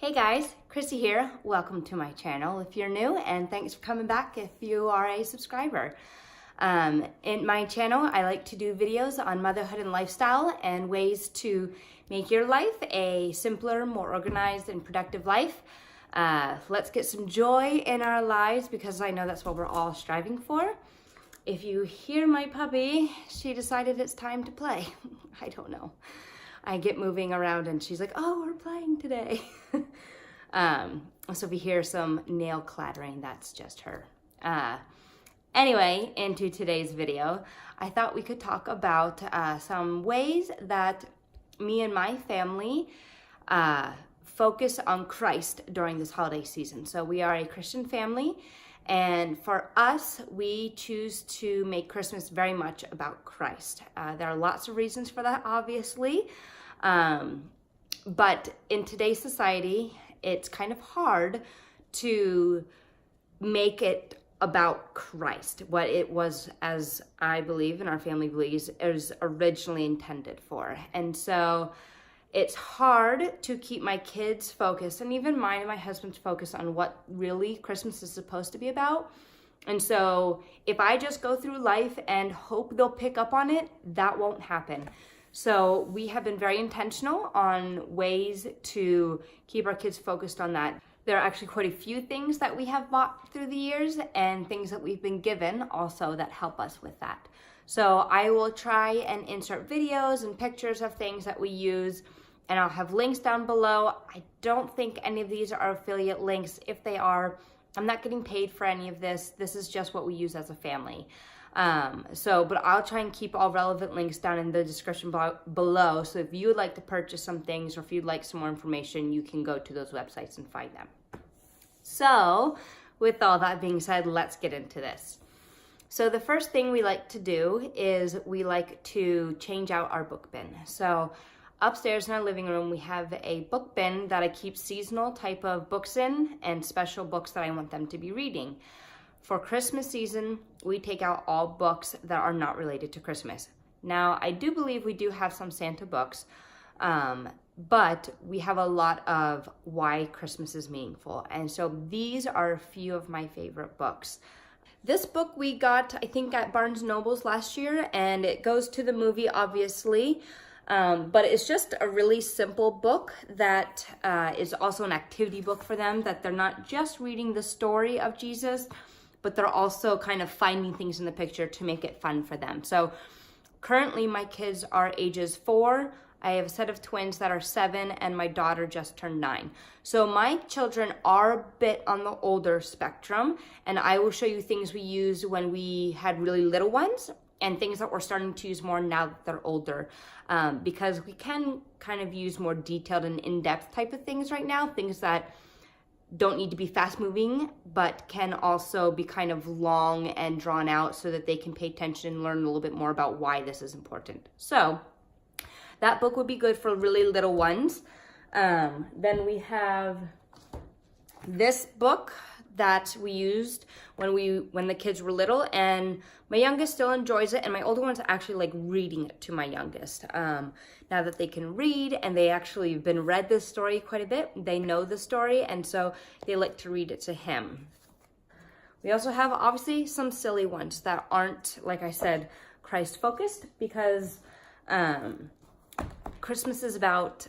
Hey guys, Chrissy here. Welcome to my channel if you're new, and thanks for coming back if you are a subscriber. In my channel, I like to do videos on motherhood and lifestyle and ways to make your life a simpler, more organized, and productive life. Let's get some joy in our lives because I know that's what we're all striving for. If you hear my puppy, she decided it's time to play. I don't know. I get moving around and she's like, oh, we're playing today. So if you hear some nail clattering, that's just her. Anyway, into today's video, I thought we could talk about some ways that me and my family focus on Christ during this holiday season. So we are a Christian family, and for us, we choose to make Christmas very much about Christ. There are lots of reasons for that, obviously. But in today's society, it's kind of hard to make it about Christ, what it was, as I believe and our family believes, it was originally intended for. And so it's hard to keep my kids focused, and even mine and my husband's focused on what really Christmas is supposed to be about. And so if I just go through life and hope they'll pick up on it, that won't happen. So we have been very intentional on ways to keep our kids focused on that. There are actually quite a few things that we have bought through the years and things that we've been given also that help us with that. So I will try and insert videos and pictures of things that we use, and I'll have links down below. I don't think any of these are affiliate links. If they are, I'm not getting paid for any of this. This is just what we use as a family. But I'll try and keep all relevant links down in the description below. So if you would like to purchase some things or if you'd like some more information, you can go to those websites and find them. So with all that being said, let's get into this. So the first thing we like to do is we like to change out our book bin. So upstairs in our living room, we have a book bin that I keep seasonal type of books in and special books that I want them to be reading. For Christmas season, we take out all books that are not related to Christmas. Now, I do believe we do have some Santa books, but we have a lot of why Christmas is meaningful. And so these are a few of my favorite books. This book we got, I think, at Barnes & Noble's last year, and it goes to the movie, obviously. But it's just a really simple book that is also an activity book for them, that they're not just reading the story of Jesus, but they're also kind of finding things in the picture to make it fun for them. So currently my kids are ages 4. I have a set of twins that are 7, and my daughter just turned 9. So my children are a bit on the older spectrum, and I will show you things we used when we had really little ones and things that we're starting to use more now that they're older, because we can kind of use more detailed and in-depth type of things right now, things that don't need to be fast moving, but can also be kind of long and drawn out so that they can pay attention and learn a little bit more about why this is important. So that book would be good for really little ones. Then we have this book that we used when the kids were little, and my youngest still enjoys it, and my older ones actually like reading it to my youngest. Now that they can read and they actually have been read this story quite a bit, they know the story, and so they like to read it to him. We also have obviously some silly ones that aren't, like I said, Christ focused, because Christmas is about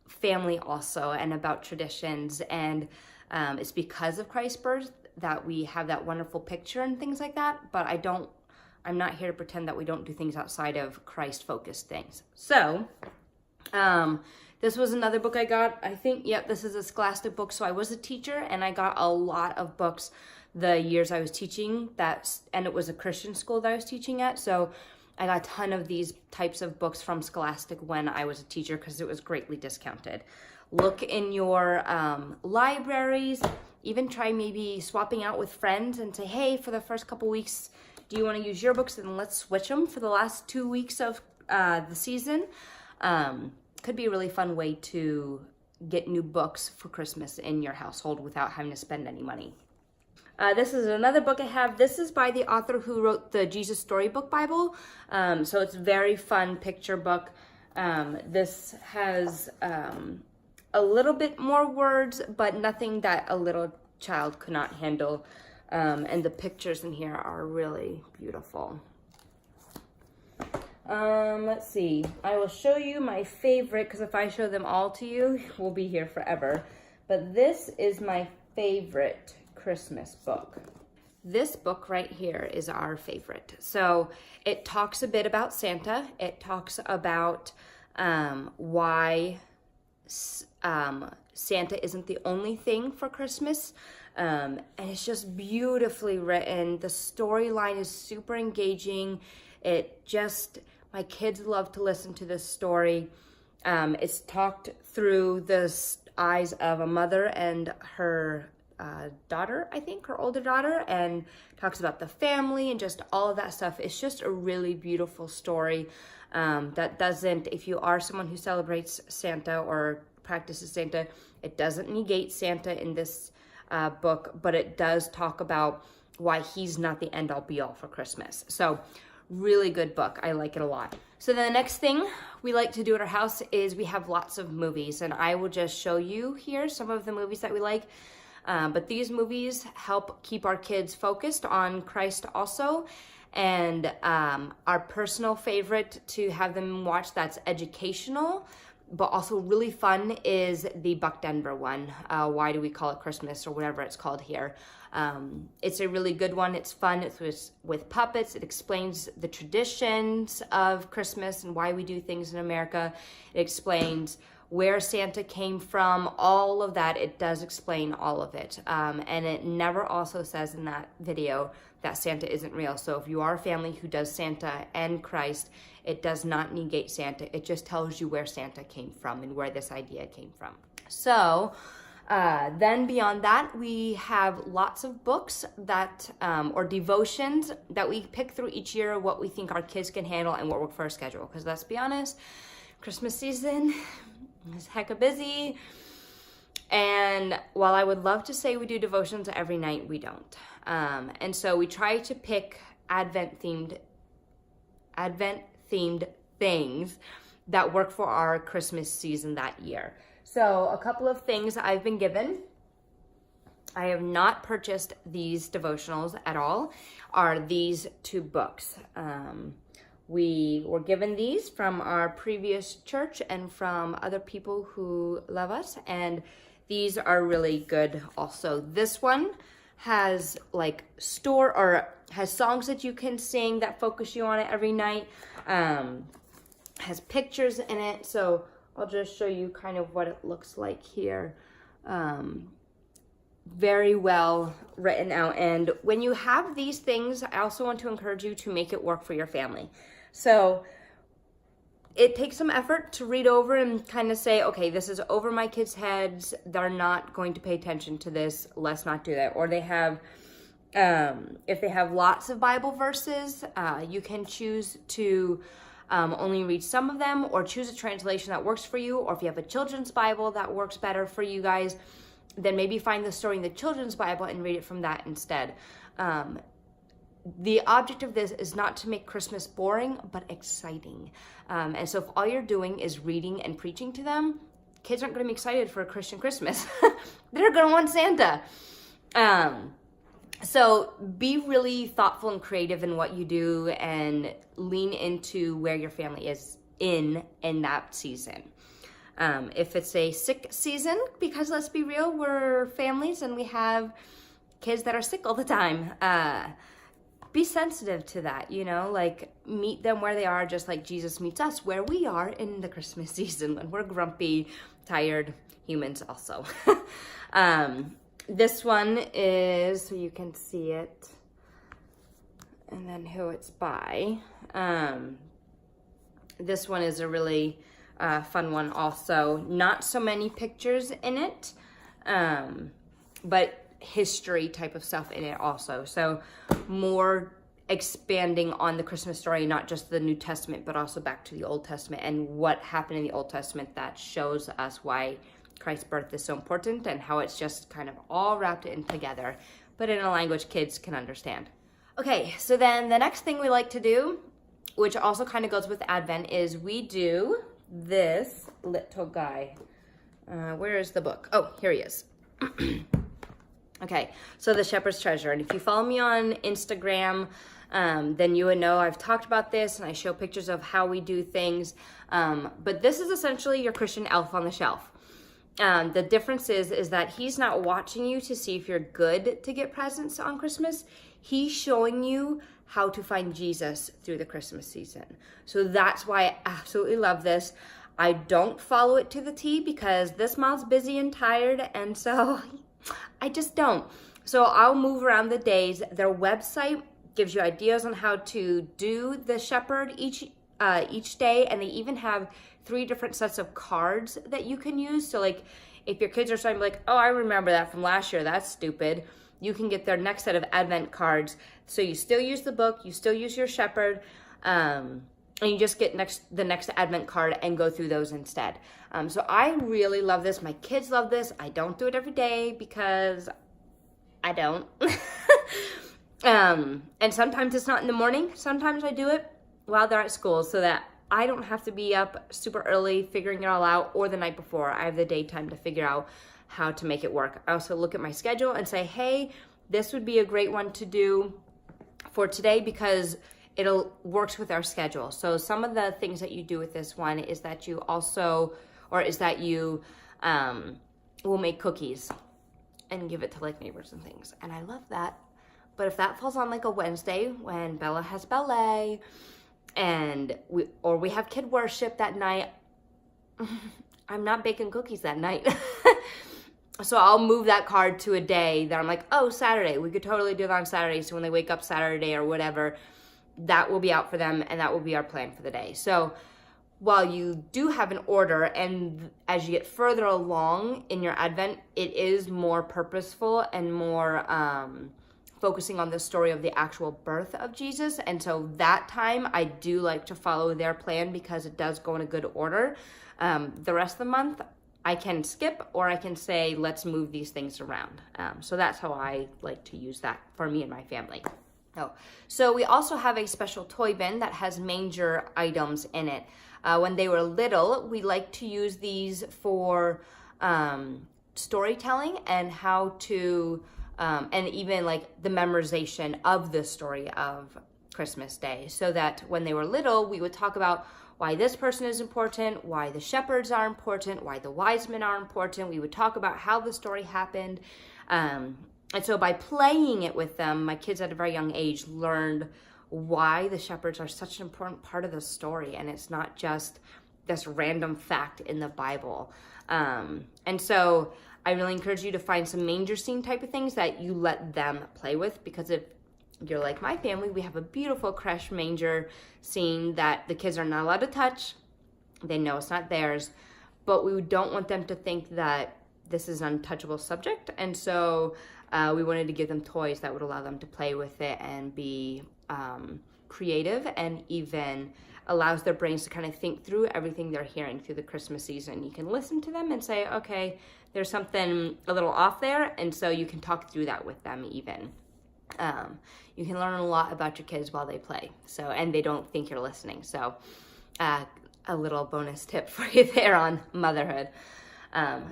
family also and about traditions, and it's because of Christ's birth that we have that wonderful picture and things like that, but I'm not here to pretend that we don't do things outside of Christ-focused things. So, this was another book I got. I think, yep, this is a Scholastic book. So I was a teacher, and I got a lot of books the years I was teaching, and it was a Christian school that I was teaching at. So I got a ton of these types of books from Scholastic when I was a teacher because it was greatly discounted. Look in your libraries. Even try maybe swapping out with friends and say, hey, for the first couple weeks, do you want to use your books? And let's switch them for the last 2 weeks of the season. Could be a really fun way to get new books for Christmas in your household without having to spend any money. This is another book I have. This is by the author who wrote the Jesus Storybook Bible. So it's a very fun picture book. This has a little bit more words, but nothing that a little child could not handle. And the pictures in here are really beautiful. Let's see. I will show you my favorite, because if I show them all to you, we'll be here forever. But this is my favorite Christmas book. This book right here is our favorite. So it talks a bit about Santa. It talks about why Santa isn't the only thing for Christmas. And it's just beautifully written. The storyline is super engaging. My kids love to listen to this story. It's talked through the eyes of a mother and her daughter, I think, her older daughter, and talks about the family and just all of that stuff. It's just a really beautiful story that doesn't, if you are someone who celebrates Santa or practices Santa, it doesn't negate Santa in this book, but it does talk about why he's not the end-all be-all for Christmas. So really good book. I like it a lot. So then the next thing we like to do at our house is we have lots of movies, and I will just show you here some of the movies that we like. But these movies help keep our kids focused on Christ also. And our personal favorite to have them watch that's educational, but also really fun, is the Buck Denver one. Why Do We Call It Christmas, or whatever it's called here. It's a really good one. It's fun. It's with puppets. It explains the traditions of Christmas and why we do things in America. It explains where Santa came from, all of that. It does explain all of it. And it never also says in that video that Santa isn't real. So if you are a family who does Santa and Christ, it does not negate Santa. It just tells you where Santa came from and where this idea came from. So then beyond that, we have lots of books that, or devotions that we pick through each year, what we think our kids can handle and what work for our schedule. Because let's be honest, Christmas season is hecka busy. And while I would love to say we do devotions every night, we don't. And so we try to pick Advent-themed things that work for our Christmas season that year. So a couple of things I've been given. I have not purchased these devotionals at all, are these two books. We were given these from our previous church and from other people who love us, and these are really good also. This one has has songs that you can sing that focus you on it every night. Has pictures in it, so I'll just show you kind of what it looks like here. Very well written out. And when you have these things, I also want to encourage you to make it work for your family. So it takes some effort to read over and kind of say, okay, this is over my kids' heads. They're not going to pay attention to this. Let's not do that. Or they have, if they have lots of Bible verses, you can choose to only read some of them, or choose a translation that works for you. Or if you have a children's Bible that works better for you guys, then maybe find the story in the children's Bible and read it from that instead. The object of this is not to make Christmas boring, but exciting. And so if all you're doing is reading and preaching to them, kids aren't going to be excited for a Christian Christmas. They're going to want Santa. So be really thoughtful and creative in what you do, and lean into where your family is in that season. If it's a sick season, because let's be real, we're families and we have kids that are sick all the time. Be sensitive to that, like meet them where they are, just like Jesus meets us where we are in the Christmas season when we're grumpy, tired humans also. This one is, so you can see it, and then who it's by. This one is a really fun one also. Not so many pictures in it, but history type of stuff in it also. So more expanding on the Christmas story, not just the New Testament, but also back to the Old Testament and what happened in the Old Testament that shows us why Christ's birth is so important, and how it's just kind of all wrapped in together, but in a language kids can understand. Okay, so then the next thing we like to do, which also kind of goes with Advent, is we do this little guy. Where is the book? Oh, here he is. Okay, so the Shepherd's Treasure. And if you follow me on Instagram, then you would know I've talked about this and I show pictures of how we do things. But this is essentially your Christian elf on the shelf. The difference is that he's not watching you to see if you're good to get presents on Christmas. He's showing you how to find Jesus through the Christmas season. So that's why I absolutely love this. I don't follow it to the T because this mom's busy and tired, and so I just don't. So I'll move around the days. Their website gives you ideas on how to do the shepherd each day, and they even have 3 different sets of cards that you can use. So like if your kids are starting to be like, oh, I remember that from last year, that's stupid, you can get their next set of Advent cards. So you still use the book, you still use your shepherd, and you just get the next Advent card and go through those instead. So I really love this. My kids love this. I don't do it every day because I don't. And sometimes it's not in the morning. Sometimes I do it while they're at school so that I don't have to be up super early figuring it all out, or the night before. I have the daytime to figure out how to make it work. I also look at my schedule and say, hey, this would be a great one to do for today because it'll works with our schedule. So some of the things that you do with this one is that you will make cookies and give it to like neighbors and things. And I love that. But if that falls on like a Wednesday when Bella has ballet and we have kid worship that night, I'm not baking cookies that night. So I'll move that card to a day that I'm like, oh, Saturday. We could totally do it on Saturday. So when they wake up Saturday or whatever, that will be out for them and that will be our plan for the day. So while you do have an order, and as you get further along in your Advent, it is more purposeful and more focusing on the story of the actual birth of Jesus. And so that time I do like to follow their plan because it does go in a good order. The rest of the month I can skip, or I can say, let's move these things around. So that's how I like to use that for me and my family. Oh, so we also have a special toy bin that has manger items in it. When they were little, we like to use these for storytelling and how to, and even like the memorization of the story of Christmas Day. So that when they were little, we would talk about why this person is important, why the shepherds are important, why the wise men are important. We would talk about how the story happened. And so by playing it with them, my kids at a very young age learned why the shepherds are such an important part of the story. And it's not just this random fact in the Bible. And so I really encourage you to find some manger scene type of things that you let them play with, because if you're like my family, we have a beautiful creche manger scene that the kids are not allowed to touch. They know it's not theirs, but we don't want them to think that this is an untouchable subject. And so we wanted to give them toys that would allow them to play with it and be creative, and even allows their brains to kind of think through everything they're hearing through the Christmas season. You can listen to them and say, okay, there's something a little off there. And so you can talk through that with them even. You can learn a lot about your kids while they play. So, and they don't think you're listening. So a little bonus tip for you there on motherhood.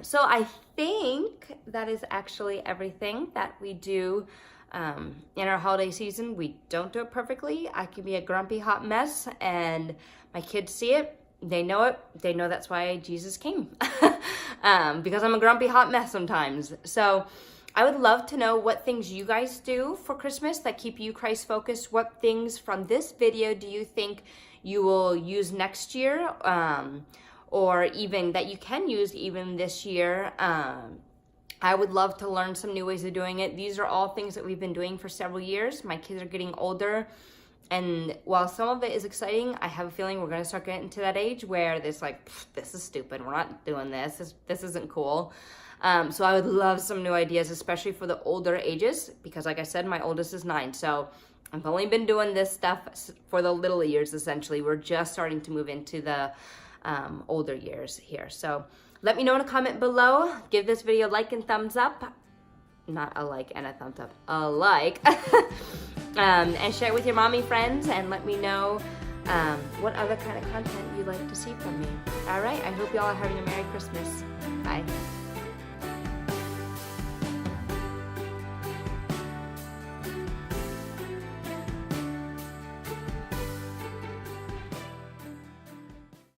So I think that is actually everything that we do in our holiday season. We don't do it perfectly. I can be a grumpy hot mess, and my kids see it. They know it. They know that's why Jesus came. Because I'm a grumpy hot mess sometimes. So I would love to know what things you guys do for Christmas that keep you Christ focused. What things from this video do you think you will use next year? Or even that you can use even this year. I would love to learn some new ways of doing it. These are all things that we've been doing for several years. My kids are getting older, and while some of it is exciting, I have a feeling we're gonna start getting to that age where it's like, this is stupid, we're not doing this, this isn't cool. So I would love some new ideas, especially for the older ages, because like I said, my oldest is 9, so I've only been doing this stuff for the little years, essentially. We're just starting to move into the older years here. So let me know in a comment below. Give this video a like and thumbs up. Not a like and a thumbs up, a like. And share it with your mommy friends, and let me know what other kind of content you'd like to see from me. All right, I hope you all are having a Merry Christmas. Bye.